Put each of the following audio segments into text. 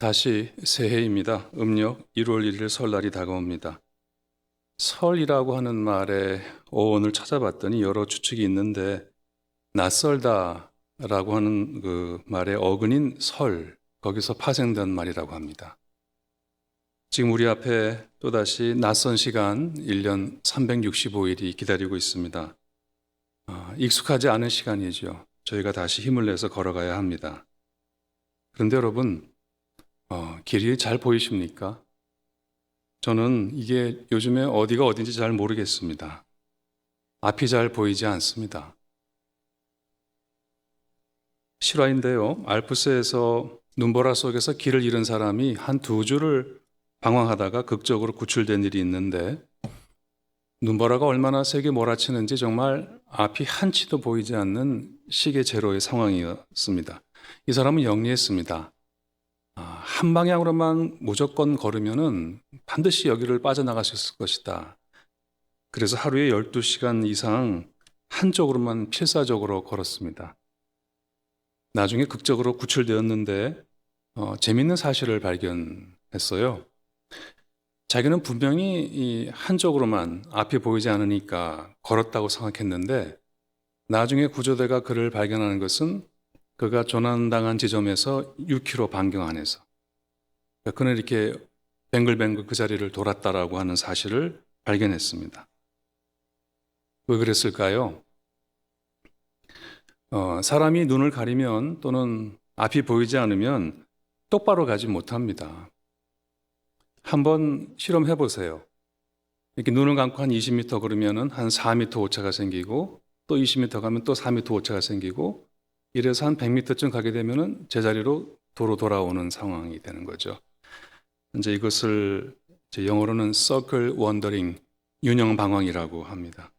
다시 새해입니다. 음력 1월 1일 설날이 다가옵니다. 설이라고 하는 말의 어원을 찾아봤더니 여러 추측이 있는데 낯설다라고 하는 그 말의 어근인 설, 거기서 파생된 말이라고 합니다. 지금 우리 앞에 또다시 낯선 시간 1년 365일이 기다리고 있습니다. 익숙하지 않은 시간이죠. 저희가 다시 힘을 내서 걸어가야 합니다. 그런데 여러분, 길이 잘 보이십니까? 저는 이게 요즘에 어디가 어딘지 잘 모르겠습니다. 앞이 잘 보이지 않습니다. 실화인데요. 알프스에서 눈보라 속에서 길을 잃은 사람이 한 2주를 방황하다가 극적으로 구출된 일이 있는데 눈보라가 얼마나 세게 몰아치는지 정말 앞이 한치도 보이지 않는 시계 제로의 상황이었습니다. 이 사람은 영리했습니다. 한 방향으로만 무조건 걸으면은 반드시 여기를 빠져나갈 수 있을 것이다. 그래서 하루에 12시간 이상 한쪽으로만 필사적으로 걸었습니다. 나중에 극적으로 구출되었는데 재밌는 사실을 발견했어요. 자기는 분명히 이 한쪽으로만 앞이 보이지 않으니까 걸었다고 생각했는데 나중에 구조대가 그를 발견하는 것은 그가 조난당한 지점에서 6km 반경 안에서 그는 이렇게 뱅글뱅글 그 자리를 돌았다라고 하는 사실을 발견했습니다. 왜 그랬을까요? 사람이 눈을 가리면 또는 앞이 보이지 않으면 똑바로 가지 못합니다. 한번 실험해 보세요. 이렇게 눈을 감고 한 20m 걸으면 한 4m 오차가 생기고 또 20m 가면 또 4m 오차가 생기고 이래서 한 100m쯤 가게 되면 제자리로 도로 돌아오는 상황이 되는 거죠. 이제 이것을 영어로는 circle wandering, 윤형 방황이라고 합니다.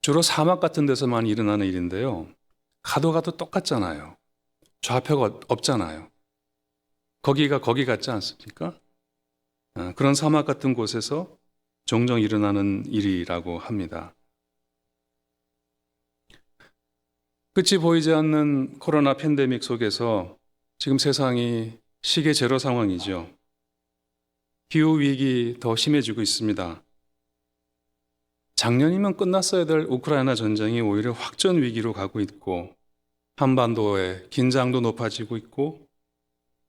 주로 사막 같은 데서만 일어나는 일인데요. 가도 똑같잖아요. 좌표가 없잖아요. 거기가 거기 같지 않습니까? 그런 사막 같은 곳에서 종종 일어나는 일이라고 합니다. 끝이 보이지 않는 코로나 팬데믹 속에서 지금 세상이 시계 제로 상황이죠. 기후위기 더 심해지고 있습니다. 작년이면 끝났어야 될 우크라이나 전쟁이 오히려 확전 위기로 가고 있고 한반도의 긴장도 높아지고 있고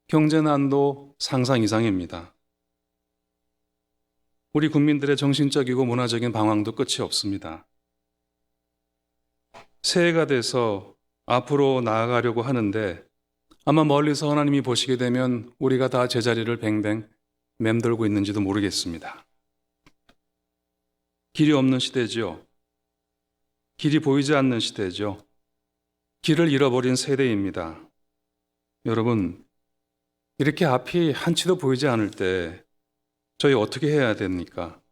경제난도 상상 이상입니다. 우리 국민들의 정신적이고 문화적인 방황도 끝이 없습니다. 새해가 돼서 앞으로 나아가려고 하는데 아마 멀리서 하나님이 보시게 되면 우리가 다 제자리를 뱅뱅 맴돌고 있는지도 모르겠습니다. 길이 없는 시대죠. 길이 보이지 않는 시대죠. 길을 잃어버린 세대입니다. 여러분, 이렇게 앞이 한치도 보이지 않을 때 저희 어떻게 해야 됩니까?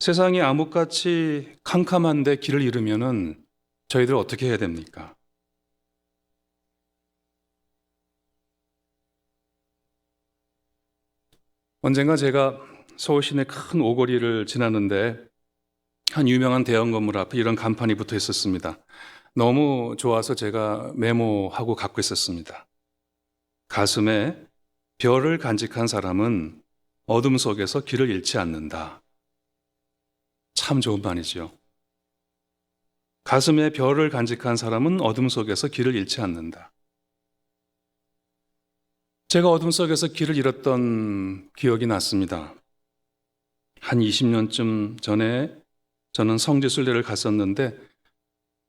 세상이 암흑같이 캄캄한데 길을 잃으면은 저희들 어떻게 해야 됩니까? 언젠가 제가 서울 시내 큰 오거리를 지났는데 한 유명한 대형 건물 앞에 이런 간판이 붙어 있었습니다. 너무 좋아서 제가 메모하고 갖고 있었습니다. 가슴에 별을 간직한 사람은 어둠 속에서 길을 잃지 않는다. 참 좋은 말이죠. 가슴에 별을 간직한 사람은 어둠 속에서 길을 잃지 않는다. 제가 어둠 속에서 길을 잃었던 기억이 났습니다. 한 20년쯤 전에 저는 성지순례를 갔었는데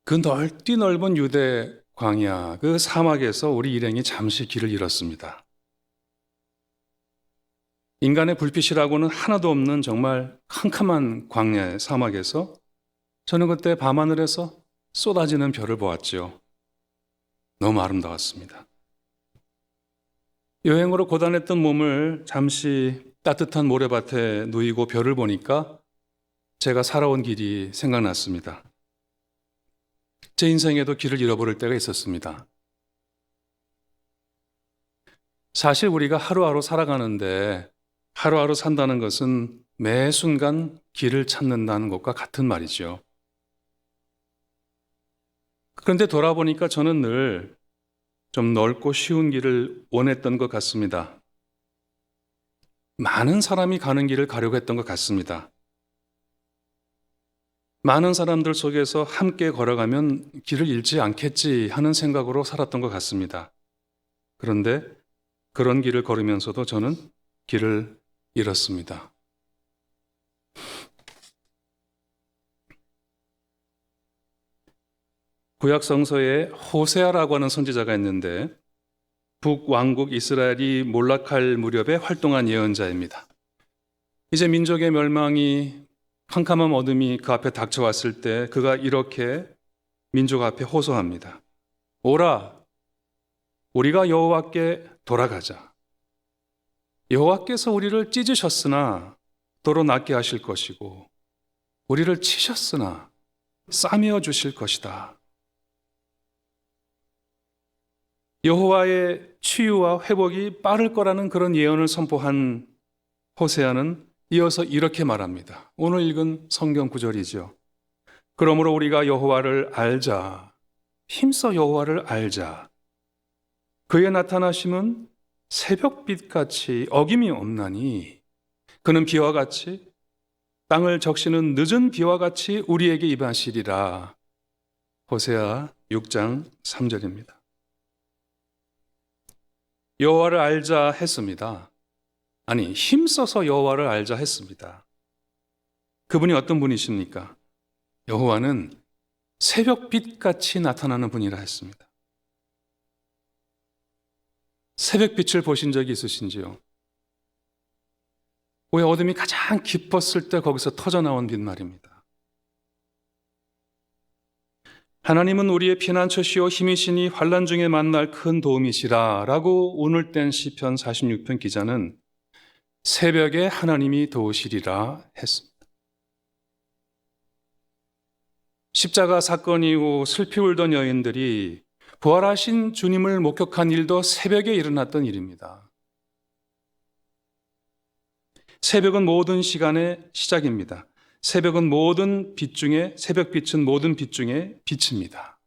그 넓디 넓은 유대 광야, 그 사막에서 우리 일행이 잠시 길을 잃었습니다. 인간의 불빛이라고는 하나도 없는 정말 캄캄한 광야의 사막에서 저는 그때 밤하늘에서 쏟아지는 별을 보았죠. 너무 아름다웠습니다. 여행으로 고단했던 몸을 잠시 따뜻한 모래밭에 누이고 별을 보니까 제가 살아온 길이 생각났습니다. 제 인생에도 길을 잃어버릴 때가 있었습니다. 사실 우리가 하루하루 살아가는데 하루하루 산다는 것은 매 순간 길을 찾는다는 것과 같은 말이죠. 그런데 돌아보니까 저는 늘 좀 넓고 쉬운 길을 원했던 것 같습니다. 많은 사람이 가는 길을 가려고 했던 것 같습니다. 많은 사람들 속에서 함께 걸어가면 길을 잃지 않겠지 하는 생각으로 살았던 것 같습니다. 그런데 그런 길을 걸으면서도 저는 길을 잃었습니다. 구약 성서에 호세아라고 하는 선지자가 있는데 북왕국 이스라엘이 몰락할 무렵에 활동한 예언자입니다. 이제 민족의 멸망이 캄캄한 어둠이 그 앞에 닥쳐왔을 때 그가 이렇게 민족 앞에 호소합니다. 오라, 우리가 여호와께 돌아가자. 여호와께서 우리를 찢으셨으나 도로 낫게 하실 것이고 우리를 치셨으나 싸매어 주실 것이다. 여호와의 치유와 회복이 빠를 거라는 그런 예언을 선포한 호세아는 이어서 이렇게 말합니다. 오늘 읽은 성경 구절이죠. 그러므로 우리가 여호와를 알자. 힘써 여호와를 알자. 그의 나타나심은 새벽빛같이 어김이 없나니 그는 비와 같이 땅을 적시는 늦은 비와 같이 우리에게 임하시리라. 호세아 6장 3절입니다. 여호와를 알자 했습니다. 아니, 힘써서 여호와를 알자 했습니다. 그분이 어떤 분이십니까? 여호와는 새벽빛같이 나타나는 분이라 했습니다. 새벽빛을 보신 적이 있으신지요? 왜 어둠이 가장 깊었을 때 거기서 터져나온 빛 말입니다. 하나님은 우리의 피난처시오 힘이시니 환난 중에 만날 큰 도움이시라 라고 오늘 땐 시편 46편 기자는 새벽에 하나님이 도우시리라 했습니다. 십자가 사건 이후 슬피 울던 여인들이 부활하신 주님을 목격한 일도 새벽에 일어났던 일입니다. 새벽은 모든 시간의 시작입니다. 새벽은 모든 빛 중에, 새벽빛은 모든 빛 중에 빛입니다.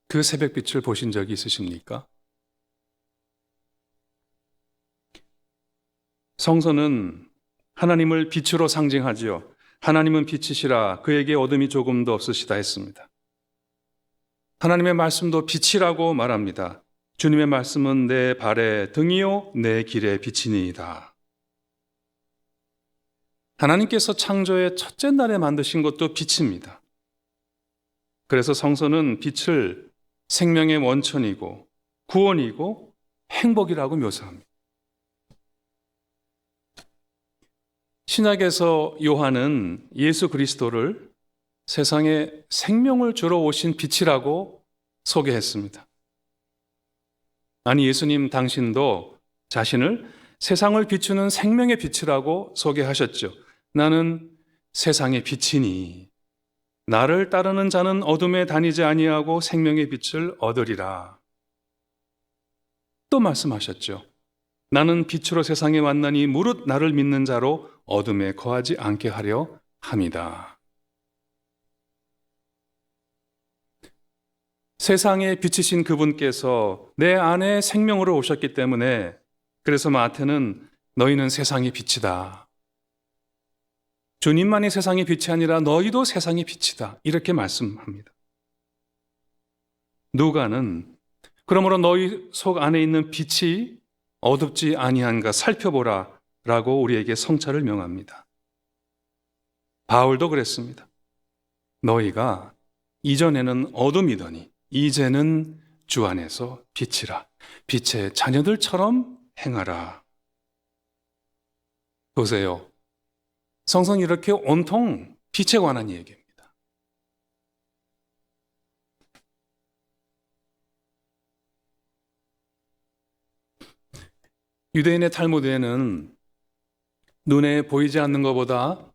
그 새벽빛을 보신 적이 있으십니까? 성서는 하나님을 빛으로 상징하지요. 하나님은 빛이시라 그에게 어둠이 조금도 없으시다 했습니다. 하나님의 말씀도 빛이라고 말합니다. 주님의 말씀은 내 발의 등이요 내 길의 빛이니이다. 하나님께서 창조의 첫째 날에 만드신 것도 빛입니다. 그래서 성서는 빛을 생명의 원천이고 구원이고 행복이라고 묘사합니다. 신약에서 요한은 예수 그리스도를 세상에 생명을 주러 오신 빛이라고 소개했습니다. 아니, 예수님 당신도 자신을 세상을 비추는 생명의 빛이라고 소개하셨죠. 나는 세상의 빛이니 나를 따르는 자는 어둠에 다니지 아니하고 생명의 빛을 얻으리라. 또 말씀하셨죠. 나는 빛으로 세상에 왔나니 무릇 나를 믿는 자로 어둠에 거하지 않게 하려 함이다. 세상에 빛이신 그분께서 내 안에 생명으로 오셨기 때문에 그래서 마태는 너희는 세상의 빛이다. 주님만이 세상의 빛이 아니라 너희도 세상의 빛이다. 이렇게 말씀합니다. 누가는 그러므로 너희 속 안에 있는 빛이 어둡지 아니한가 살펴보라 라고 우리에게 성찰을 명합니다. 바울도 그랬습니다. 너희가 이전에는 어둠이더니 이제는 주 안에서 빛이라. 빛의 자녀들처럼 행하라. 보세요. 성서는 이렇게 온통 빛에 관한 얘기입니다. 유대인의 탈무드에는 눈에 보이지 않는 것보다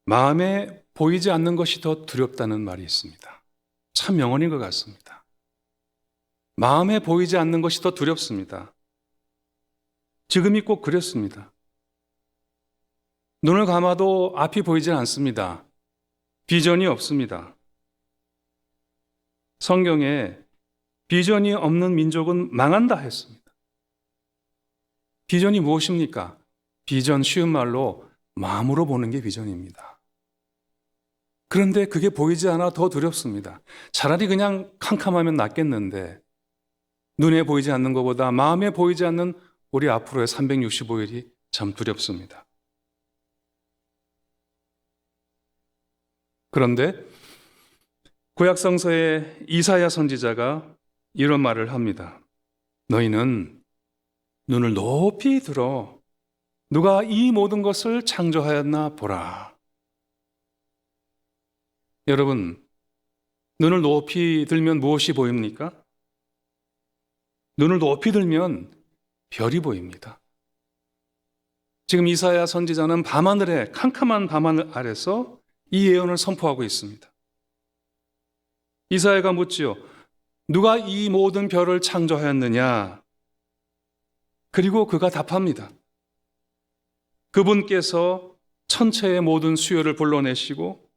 마음에 보이지 않는 것이 더 두렵다는 말이 있습니다. 참 명언인 것 같습니다. 마음에 보이지 않는 것이 더 두렵습니다. 지금이 꼭 그랬습니다. 눈을 감아도 앞이 보이지 않습니다. 비전이 없습니다. 성경에 비전이 없는 민족은 망한다 했습니다. 비전이 무엇입니까? 비전, 쉬운 말로 마음으로 보는 게 비전입니다. 그런데 그게 보이지 않아 더 두렵습니다. 차라리 그냥 캄캄하면 낫겠는데 눈에 보이지 않는 것보다 마음에 보이지 않는 우리 앞으로의 365일이 참 두렵습니다. 그런데 구약성서의 이사야 선지자가 이런 말을 합니다. 너희는 눈을 높이 들어 누가 이 모든 것을 창조하였나 보라. 여러분, 눈을 높이 들면 무엇이 보입니까? 눈을 높이 들면 별이 보입니다. 지금 이사야 선지자는 밤하늘에, 캄캄한 밤하늘 아래서 이 예언을 선포하고 있습니다. 이사야가 묻지요. 누가 이 모든 별을 창조하였느냐? 그리고 그가 답합니다. 그분께서 천체의 모든 수요를 불러내시고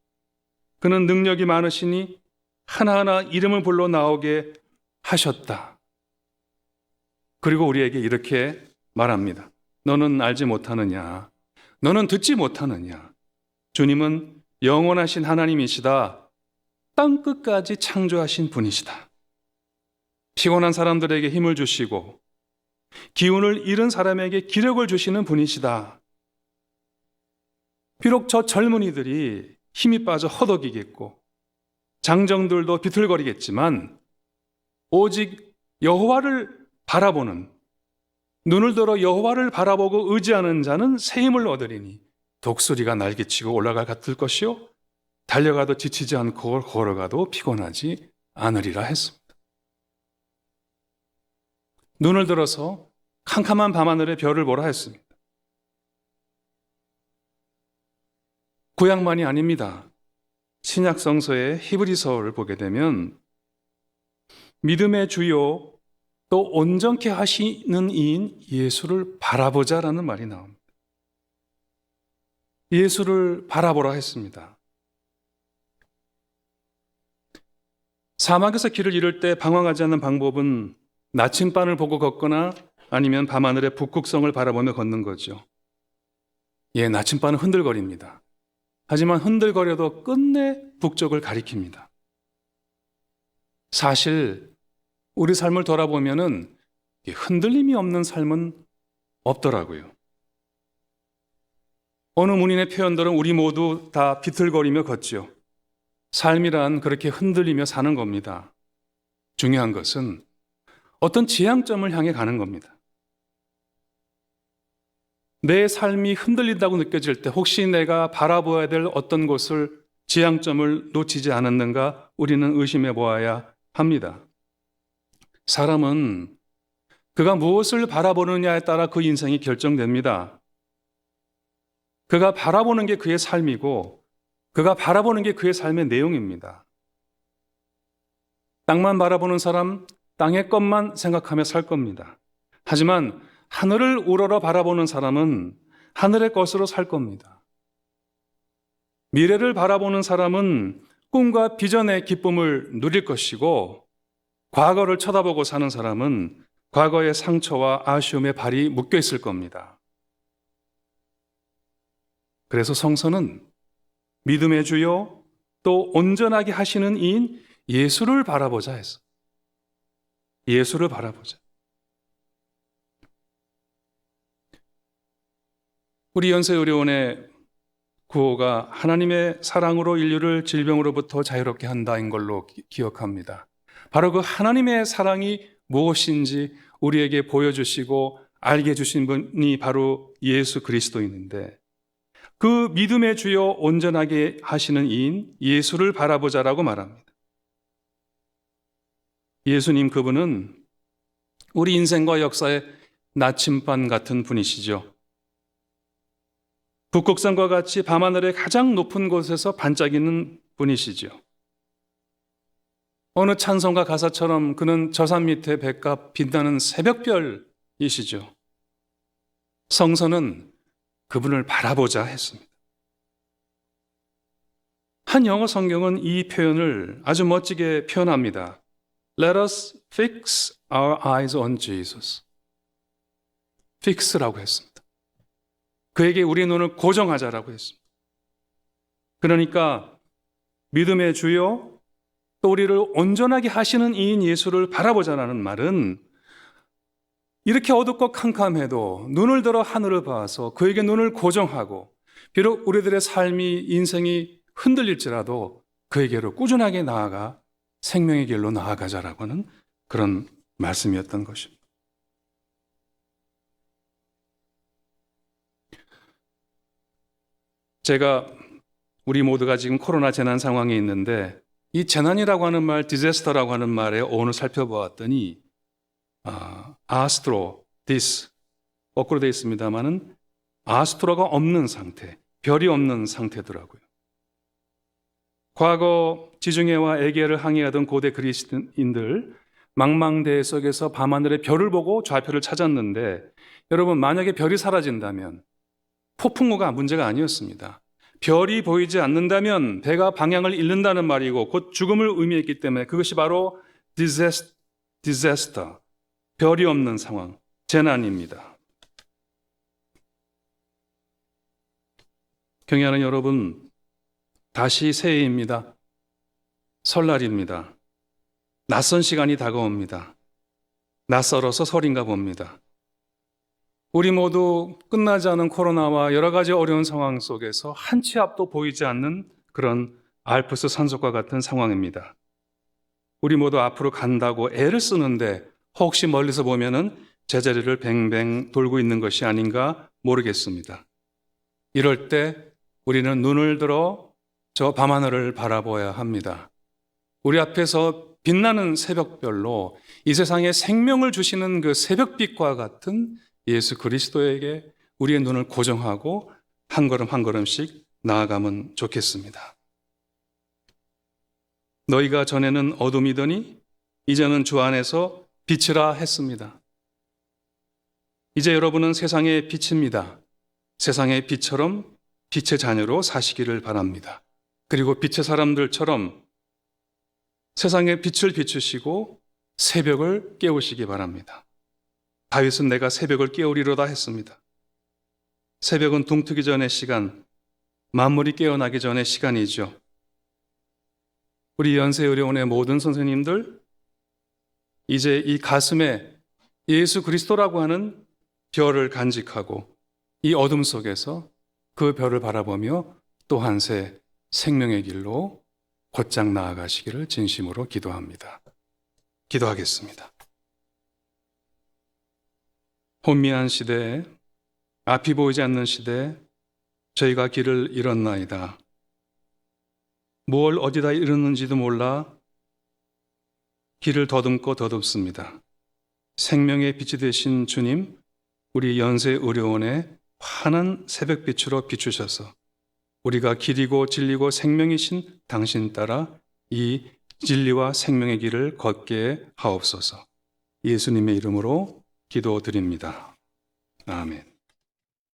그는 능력이 많으시니 하나하나 이름을 불러 나오게 하셨다. 그리고 우리에게 이렇게 말합니다. 너는 알지 못하느냐? 너는 듣지 못하느냐? 주님은 영원하신 하나님이시다. 땅끝까지 창조하신 분이시다. 피곤한 사람들에게 힘을 주시고 기운을 잃은 사람에게 기력을 주시는 분이시다. 비록 저 젊은이들이 힘이 빠져 허덕이겠고 장정들도 비틀거리겠지만 오직 여호와를 바라보는, 눈을 들어 여호와를 바라보고 의지하는 자는 새 힘을 얻으리니 독수리가 날개치고 올라갈 같을 것이요 달려가도 지치지 않고 걸어가도 피곤하지 않으리라 했습니다. 눈을 들어서 캄캄한 밤하늘의 별을 보라 했습니다. 구약만이 아닙니다. 신약 성서의 히브리서를 보게 되면 믿음의 주요 또 온전케 하시는 이인 예수를 바라보자라는 말이 나옵니다. 예수를 바라보라 했습니다. 사막에서 길을 잃을 때 방황하지 않는 방법은 나침반을 보고 걷거나 아니면 밤하늘의 북극성을 바라보며 걷는 거죠. 예, 나침반은 흔들거립니다. 하지만 흔들거려도 끝내 북쪽을 가리킵니다. 사실 우리 삶을 돌아보면은 흔들림이 없는 삶은 없더라고요. 어느 문인의 표현들은 우리 모두 다 비틀거리며 걷죠. 삶이란 그렇게 흔들리며 사는 겁니다. 중요한 것은 어떤 지향점을 향해 가는 겁니다. 내 삶이 흔들린다고 느껴질 때 혹시 내가 바라보아야 될 어떤 곳을 지향점을 놓치지 않았는가 우리는 의심해 보아야 합니다. 사람은 그가 무엇을 바라보느냐에 따라 그 인생이 결정됩니다. 그가 바라보는 게 그의 삶이고 그가 바라보는 게 그의 삶의 내용입니다. 땅만 바라보는 사람, 땅의 것만 생각하며 살 겁니다. 하지만 하늘을 우러러 바라보는 사람은 하늘의 것으로 살 겁니다. 미래를 바라보는 사람은 꿈과 비전의 기쁨을 누릴 것이고 과거를 쳐다보고 사는 사람은 과거의 상처와 아쉬움에 발이 묶여 있을 겁니다. 그래서 성서는 믿음의 주요 또 온전하게 하시는 이인 예수를 바라보자 했어. 예수를 바라보자. 우리 연세의료원의 구호가 하나님의 사랑으로 인류를 질병으로부터 자유롭게 한다인 걸로 기억합니다. 바로 그 하나님의 사랑이 무엇인지 우리에게 보여주시고 알게 해주신 분이 바로 예수 그리스도인인데 그 믿음의 주요 온전하게 하시는 이인 예수를 바라보자라고 말합니다. 예수님 그분은 우리 인생과 역사의 나침반 같은 분이시죠. 북극성과 같이 밤하늘의 가장 높은 곳에서 반짝이는 분이시죠. 어느 찬송가 가사처럼 그는 저산 밑에 백합 빛나는 새벽별이시죠. 성서는 그분을 바라보자 했습니다. 한 영어 성경은 이 표현을 아주 멋지게 표현합니다. Let us fix our eyes on Jesus. fix라고 했습니다. 그에게 우리의 눈을 고정하자라고 했습니다. 그러니까 믿음의 주요 또 우리를 온전하게 하시는 이인 예수를 바라보자라는 말은 이렇게 어둡고 캄캄해도 눈을 들어 하늘을 봐서 그에게 눈을 고정하고 비록 우리들의 삶이 인생이 흔들릴지라도 그에게로 꾸준하게 나아가 생명의 길로 나아가자라고 하는 그런 말씀이었던 것입니다. 제가 우리 모두가 지금 코로나 재난 상황에 있는데 이 재난이라고 하는 말, 디자스터라고 하는 말의 어원을 살펴보았더니 아스트로, 디스 거꾸로 되어 있습니다만은 아스트로가 없는 상태, 별이 없는 상태더라고요. 과거 지중해와 에게를 항해하던 고대 그리스인들 망망대해 속에서 밤하늘의 별을 보고 좌표를 찾았는데 여러분 만약에 별이 사라진다면 폭풍우가 문제가 아니었습니다. 별이 보이지 않는다면 배가 방향을 잃는다는 말이고 곧 죽음을 의미했기 때문에 그것이 바로 디자스터, 별이 없는 상황, 재난입니다. 경애하는 여러분, 다시 새해입니다. 설날입니다. 낯선 시간이 다가옵니다. 낯설어서 설인가 봅니다. 우리 모두 끝나지 않은 코로나와 여러 가지 어려운 상황 속에서 한 치 앞도 보이지 않는 그런 알프스 산속과 같은 상황입니다. 우리 모두 앞으로 간다고 애를 쓰는데 혹시 멀리서 보면은 제자리를 뱅뱅 돌고 있는 것이 아닌가 모르겠습니다. 이럴 때 우리는 눈을 들어 저 밤하늘을 바라보아야 합니다. 우리 앞에서 빛나는 새벽별로 이 세상에 생명을 주시는 그 새벽빛과 같은 예수 그리스도에게 우리의 눈을 고정하고 한 걸음 한 걸음씩 나아가면 좋겠습니다. 너희가 전에는 어둠이더니 이제는 주 안에서 빛이라 했습니다. 이제 여러분은 세상의 빛입니다. 세상의 빛처럼 빛의 자녀로 사시기를 바랍니다. 그리고 빛의 사람들처럼 세상의 빛을 비추시고 새벽을 깨우시기 바랍니다. 다윗은 내가 새벽을 깨우리로다 했습니다. 새벽은 동트기 전의 시간, 만물이 깨어나기 전의 시간이죠. 우리 연세의료원의 모든 선생님들, 이제 이 가슴에 예수 그리스도라고 하는 별을 간직하고 이 어둠 속에서 그 별을 바라보며 또 한 새 생명의 길로 곧장 나아가시기를 진심으로 기도합니다. 기도하겠습니다. 혼미한 시대에 앞이 보이지 않는 시대에 저희가 길을 잃었나이다. 뭘 어디다 잃었는지도 몰라 길을 더듬고 더듬습니다. 생명의 빛이 되신 주님, 우리 연세의료원의 환한 새벽빛으로 비추셔서 우리가 길이고 진리고 생명이신 당신 따라 이 진리와 생명의 길을 걷게 하옵소서. 예수님의 이름으로 기도드립니다. 아멘.